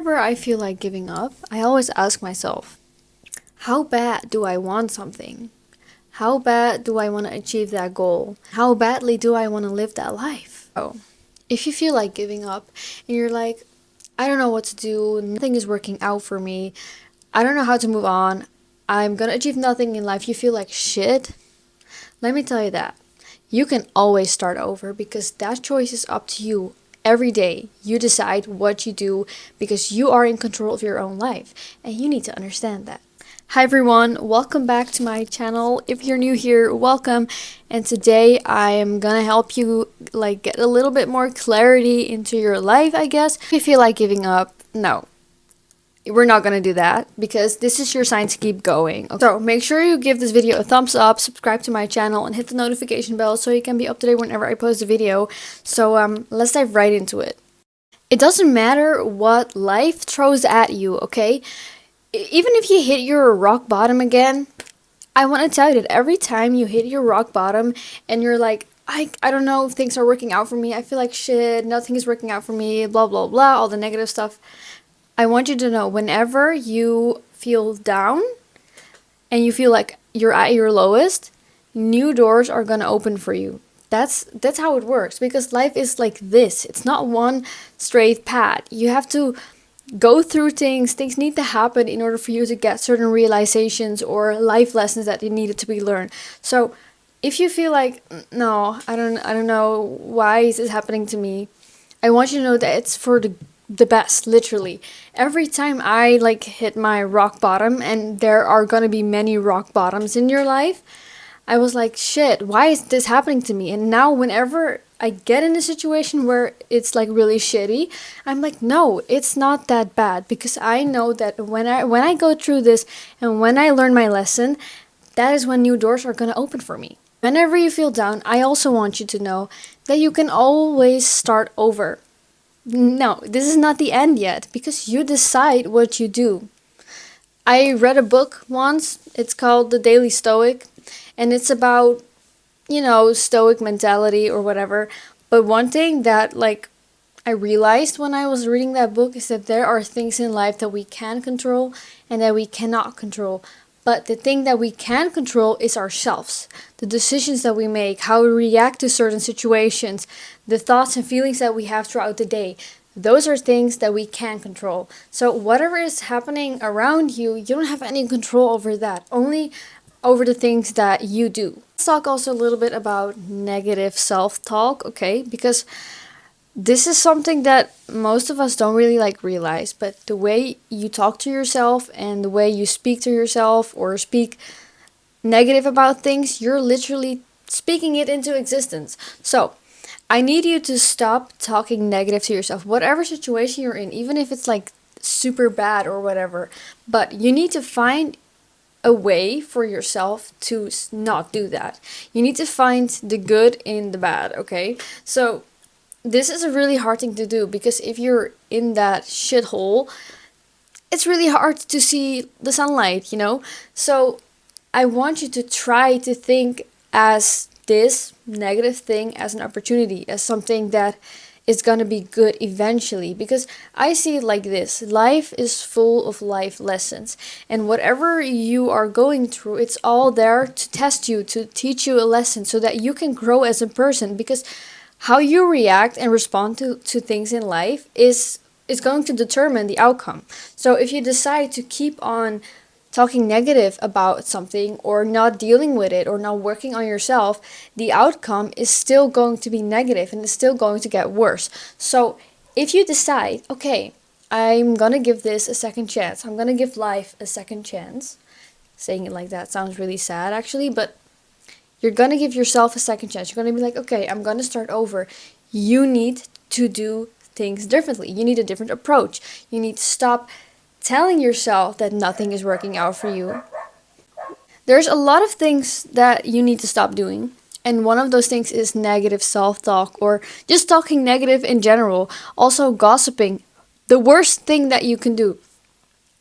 Whenever I feel like giving up, I always ask myself, how bad do I want something? How bad do I want to achieve that goal? How badly do I want to live that life? Oh, if you feel like giving up and you're like, I don't know what to do, nothing is working out for me, I don't know how to move on, I'm gonna achieve nothing in life, you feel like shit, let me tell you that. You can always start over because that choice is up to you. Every day, you decide what you do because you are in control of your own life, and you need to understand that. Hi everyone, welcome back to my channel. If you're new here, welcome. And today I am gonna help you get a little bit more clarity into your life, I guess. If you feel like giving up, no, we're not gonna do that because this is your sign to keep going. Okay? So make sure you give this video a thumbs up, subscribe to my channel, and hit the notification bell so you can be up to date whenever I post a video. So let's dive right into it. It doesn't matter what life throws at you, okay? Even if you hit your rock bottom again, I want to tell you that every time you hit your rock bottom and you're like, I don't know if things are working out for me, I feel like shit, nothing is working out for me, blah blah blah, all the negative stuff. I want you to know, whenever you feel down and you feel like you're at your lowest, new doors are gonna open for you. That's how it works, because life is like this. It's not one straight path. You have to go through things need to happen in order for you to get certain realizations or life lessons that needed to be learned. So if you feel like, no, I don't know why is this happening to me, I want you to know that it's for the best. Literally every time I hit my rock bottom, and there are gonna be many rock bottoms in your life, I was like, shit, why is this happening to me? And now whenever I get in a situation where it's really shitty, I'm like, no, it's not that bad, because I know that when I go through this and when I learn my lesson, that is when new doors are going to open for me. Whenever you feel down, I also want you to know that you can always start over. No, this is not the end yet, because you decide what you do. I read a book once, it's called The Daily Stoic, and it's about, stoic mentality or whatever. But one thing that I realized when I was reading that book is that there are things in life that we can control and that we cannot control. But the thing that we can control is ourselves. The decisions that we make, how we react to certain situations, the thoughts and feelings that we have throughout the day. Those are things that we can control. So whatever is happening around you, you don't have any control over that. Only over the things that you do. Let's talk also a little bit about negative self-talk, okay? Because this is something that most of us don't really realize, but the way you talk to yourself and the way you speak to yourself or speak negative about things, you're literally speaking it into existence. So I need you to stop talking negative to yourself, whatever situation you're in, even if it's super bad or whatever. But you need to find a way for yourself to not do that. You need to find the good in the bad, okay? So this is a really hard thing to do, because if you're in that shithole, it's really hard to see the sunlight, So I want you to try to think as this negative thing as an opportunity, as something that is gonna be good eventually, because I see it like this: life is full of life lessons, and whatever you are going through, it's all there to test you, to teach you a lesson so that you can grow as a person, because how you react and respond to things in life is going to determine the outcome. So if you decide to keep on talking negative about something or not dealing with it or not working on yourself, the outcome is still going to be negative and it's still going to get worse. So if you decide, okay, I'm gonna give this a second chance, I'm gonna give life a second chance, saying it like that sounds really sad actually, but you're gonna give yourself a second chance. You're gonna be like, okay, I'm gonna start over. You need to do things differently. You need a different approach. You need to stop telling yourself that nothing is working out for you. There's a lot of things that you need to stop doing. And one of those things is negative self-talk, or just talking negative in general. Also gossiping. The worst thing that you can do.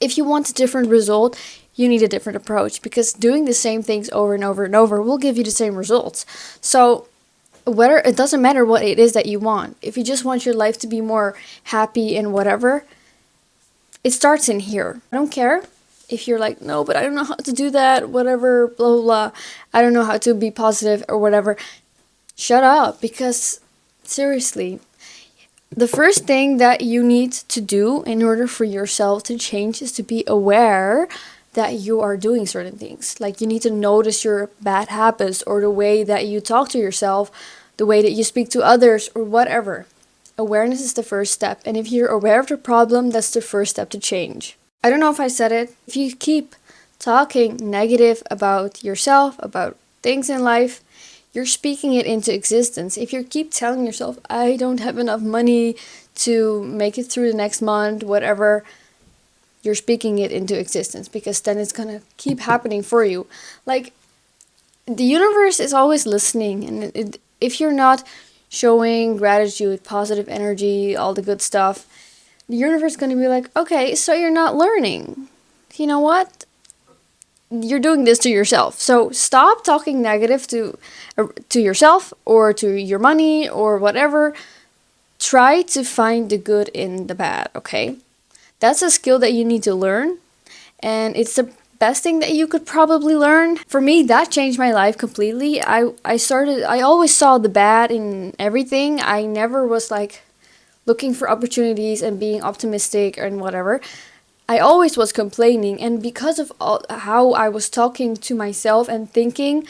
If you want a different result, you need a different approach, because doing the same things over and over and over will give you the same results. So it doesn't matter what it is that you want. If you just want your life to be more happy and whatever, It starts in here. I don't care if you're like, no, but I don't know how to do that, whatever, blah, blah, blah. I don't know how to be positive or whatever. Shut up, because seriously, the first thing that you need to do in order for yourself to change is to be aware that you are doing certain things. Like, you need to notice your bad habits or the way that you talk to yourself, the way that you speak to others, or whatever. Awareness is the first step. And if you're aware of the problem, that's the first step to change. I don't know if I said it. If you keep talking negative about yourself, about things in life, you're speaking it into existence. If you keep telling yourself, I don't have enough money to make it through the next month, whatever, you're speaking it into existence, because then it's gonna keep happening for you. Like, the universe is always listening, and if you're not showing gratitude, positive energy, all the good stuff, the universe is gonna be like, okay, so you're not learning. You know what? You're doing this to yourself. So stop talking negative to yourself or to your money or whatever. Try to find the good in the bad, okay? That's a skill that you need to learn, and it's the best thing that you could probably learn. For me, that changed my life completely. I always saw the bad in everything. I never was like looking for opportunities and being optimistic and whatever. I always was complaining, and because of how I was talking to myself and thinking,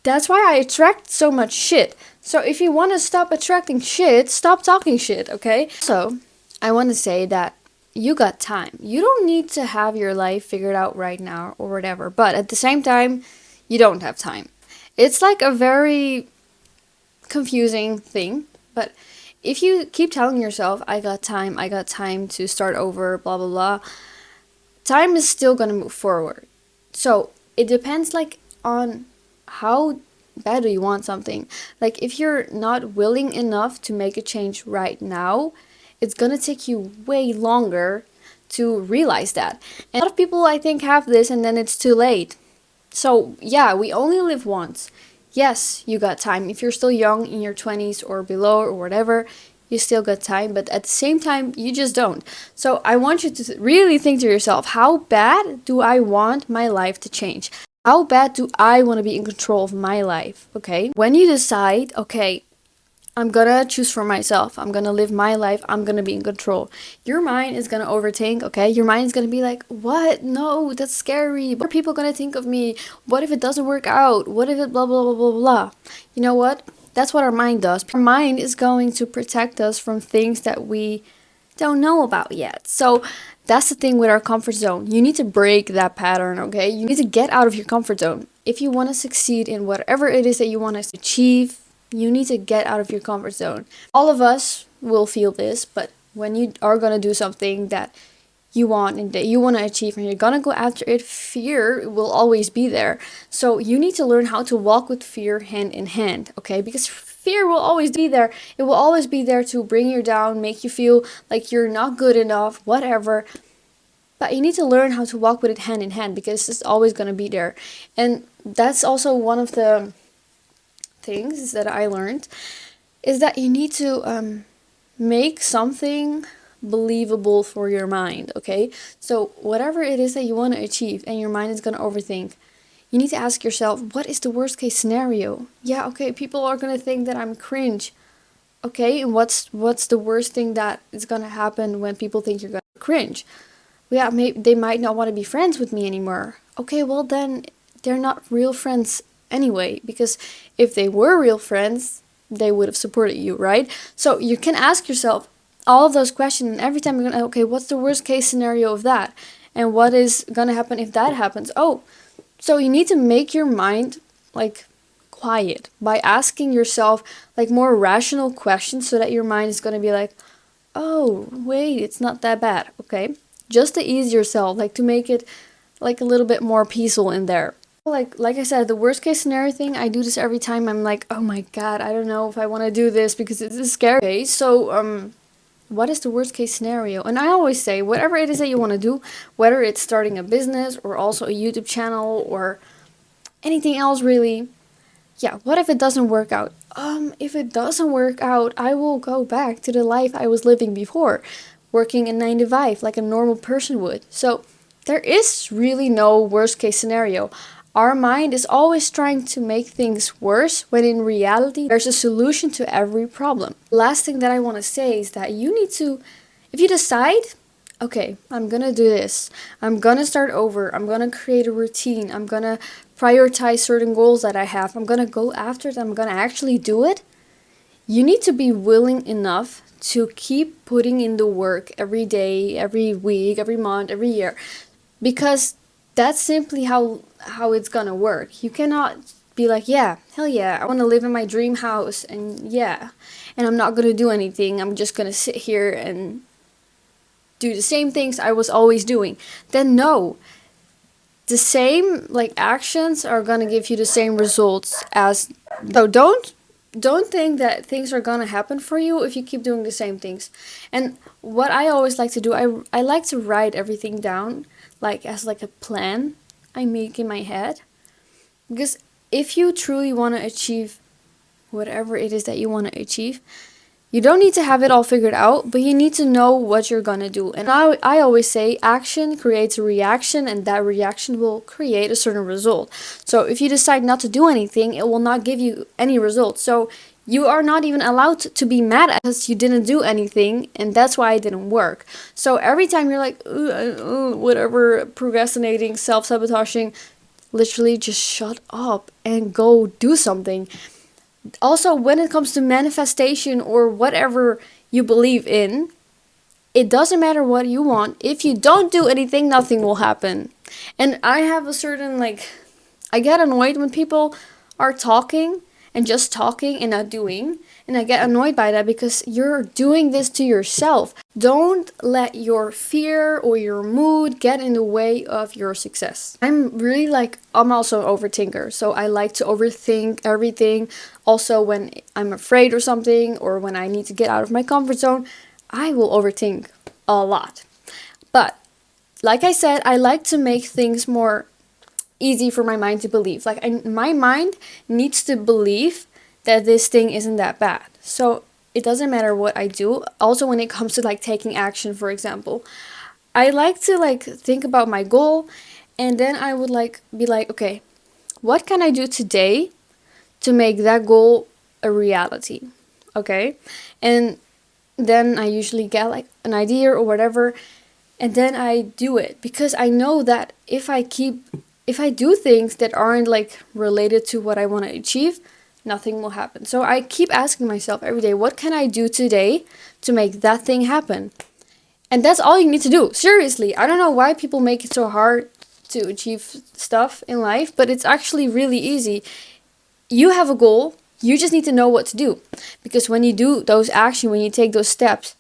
that's why I attract so much shit. So if you want to stop attracting shit, stop talking shit, okay? So, I want to say that you got time. You don't need to have your life figured out right now or whatever, but at the same time, you don't have time. It's like a very confusing thing, but if you keep telling yourself, I got time to start over, blah, blah, blah, time is still gonna move forward. So it depends, like, on how bad do you want something. Like, if you're not willing enough to make a change right now, it's gonna take you way longer to realize that. And a lot of people, I think, have this and then it's too late. So yeah, we only live once. Yes, you got time. If you're still young, in your 20s or below or whatever, you still got time, but at the same time, you just don't. So I want you to really think to yourself, how bad do I want my life to change? How bad do I want to be in control of my life? Okay? When you decide, okay, I'm gonna choose for myself, I'm gonna live my life, I'm gonna be in control, your mind is gonna overthink, okay? Your mind is gonna be like, what? No, that's scary. What are people gonna think of me? What if it doesn't work out? What if it blah, blah, blah, blah, blah? You know what? That's what our mind does. Our mind is going to protect us from things that we don't know about yet. So that's the thing with our comfort zone. You need to break that pattern, okay? You need to get out of your comfort zone. If you want to succeed in whatever it is that you want to achieve, you need to get out of your comfort zone. All of us will feel this, but when you are going to do something that you want and that you want to achieve and you're going to go after it, fear will always be there. So you need to learn how to walk with fear hand in hand, okay? Because fear will always be there. It will always be there to bring you down, make you feel like you're not good enough, whatever. But you need to learn how to walk with it hand in hand, because it's always going to be there. And that's also one of the things that I learned, is that you need to make something believable for your mind, okay? So whatever it is that you want to achieve and your mind is going to overthink, you need to ask yourself, what is the worst case scenario? Yeah, okay, people are going to think that I'm cringe. Okay, and what's the worst thing that is going to happen when people think you're going to cringe? Yeah, maybe they might not want to be friends with me anymore. Okay, well then they're not real friends anyway, because if they were real friends, they would have supported you, right? So you can ask yourself all of those questions, and every time you're gonna, okay, what's the worst case scenario of that? And what is gonna happen if that happens? Oh, so you need to make your mind like quiet by asking yourself like more rational questions, so that your mind is gonna be like, oh, wait, it's not that bad, okay? Just to ease yourself, like to make it like a little bit more peaceful in there. Like I said, the worst case scenario thing, I do this every time I'm like, oh my god, I don't know if I want to do this because this is scary. Okay, so what is the worst case scenario? And I always say, whatever it is that you want to do, whether it's starting a business or also a YouTube channel or anything else really, yeah, what if it doesn't work out? If it doesn't work out, I will go back to the life I was living before. working a 9 to 5 like a normal person would. So there is really no worst case scenario. Our mind is always trying to make things worse when in reality there's a solution to every problem. Last thing that I want to say is that you need to, if you decide, okay, I'm gonna do this, I'm gonna start over, I'm gonna create a routine, I'm gonna prioritize certain goals that I have, I'm gonna go after it, I'm gonna actually do it, you need to be willing enough to keep putting in the work every day, every week, every month, every year, because that's simply how it's gonna work. You cannot be like, yeah, hell yeah, I want to live in my dream house, and yeah, and I'm not gonna do anything, I'm just gonna sit here and do the same things I was always doing. Then no, the same like actions are gonna give you the same results as. So don't think that things are gonna happen for you if you keep doing the same things. And what I always like to do, I like to write everything down like as like a plan I make in my head, because if you truly want to achieve whatever it is that you want to achieve, you don't need to have it all figured out, but you need to know what you're gonna do. And I always say action creates a reaction, and that reaction will create a certain result. So if you decide not to do anything, it will not give you any results. So you are not even allowed to be mad at us, you didn't do anything, and that's why it didn't work. So every time you're like, whatever, procrastinating, self-sabotaging, literally just shut up and go do something. Also, when it comes to manifestation or whatever you believe in, it doesn't matter what you want. If you don't do anything, nothing will happen. And I have a certain, like, I get annoyed when people are talking and just talking and not doing. And I get annoyed by that because you're doing this to yourself. Don't let your fear or your mood get in the way of your success. I'm also an overthinker. So I like to overthink everything. Also, when I'm afraid or something, or when I need to get out of my comfort zone, I will overthink a lot. But like I said, I like to make things more easy for my mind to believe. My mind needs to believe that this thing isn't that bad. So it doesn't matter what I do. Also, when it comes to like taking action, for example, I like to like think about my goal, and then I would like be like, okay, what can I do today to make that goal a reality? Okay, and then I usually get like an idea or whatever, and then I do it, because I know that if I do things that aren't like related to what I want to achieve, nothing will happen. So I keep asking myself every day, what can I do today to make that thing happen? And that's all you need to do. Seriously, I don't know why people make it so hard to achieve stuff in life, but it's actually really easy. You have a goal, you just need to know what to do. Because when you do those actions, when you take those steps,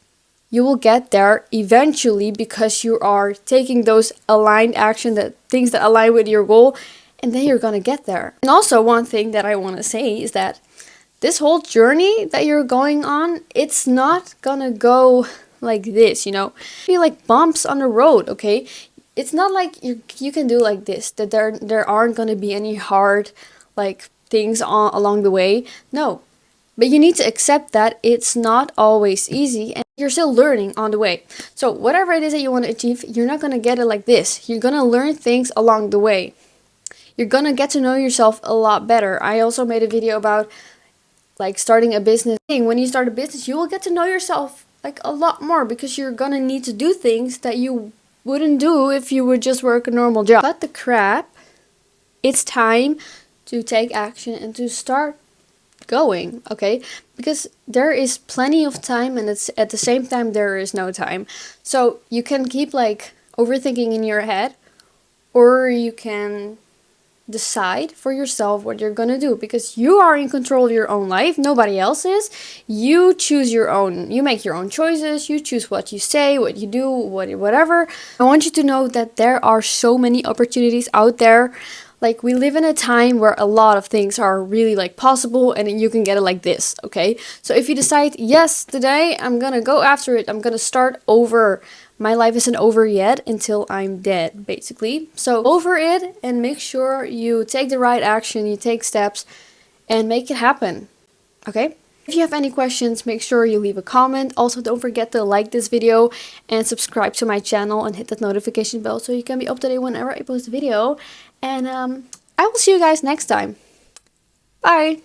you will get there eventually, because you are taking those aligned action, that things that align with your goal, and then you're gonna get there. And also, one thing that I want to say is that this whole journey that you're going on, it's not gonna go like this, you know. Be like bumps on the road, okay? It's not like you can do like this, that there aren't gonna be any hard like things along the way. No. But you need to accept that it's not always easy, and you're still learning on the way. So whatever it is that you want to achieve, you're not going to get it like this. You're going to learn things along the way. You're going to get to know yourself a lot better. I also made a video about like starting a business. When you start a business, you will get to know yourself like a lot more, because you're going to need to do things that you wouldn't do if you would just work a normal job. Cut the crap. It's time to take action and to start going, okay? Because there is plenty of time, and it's at the same time there is no time. So you can keep like overthinking in your head, or you can decide for yourself what you're gonna do, because you are in control of your own life. Nobody else is. You choose you make your own choices. You choose what you say, what you do, whatever. I want you to know that there are so many opportunities out there. Like, we live in a time where a lot of things are really like possible, and you can get it like this, okay? So if you decide, yes, today I'm gonna go after it, I'm gonna start over. My life isn't over yet until I'm dead, basically. So over it, and make sure you take the right action, you take steps, and make it happen, okay? If you have any questions, make sure you leave a comment. Also, don't forget to like this video and subscribe to my channel and hit that notification bell so you can be up to date whenever I post a video. And I will see you guys next time. Bye!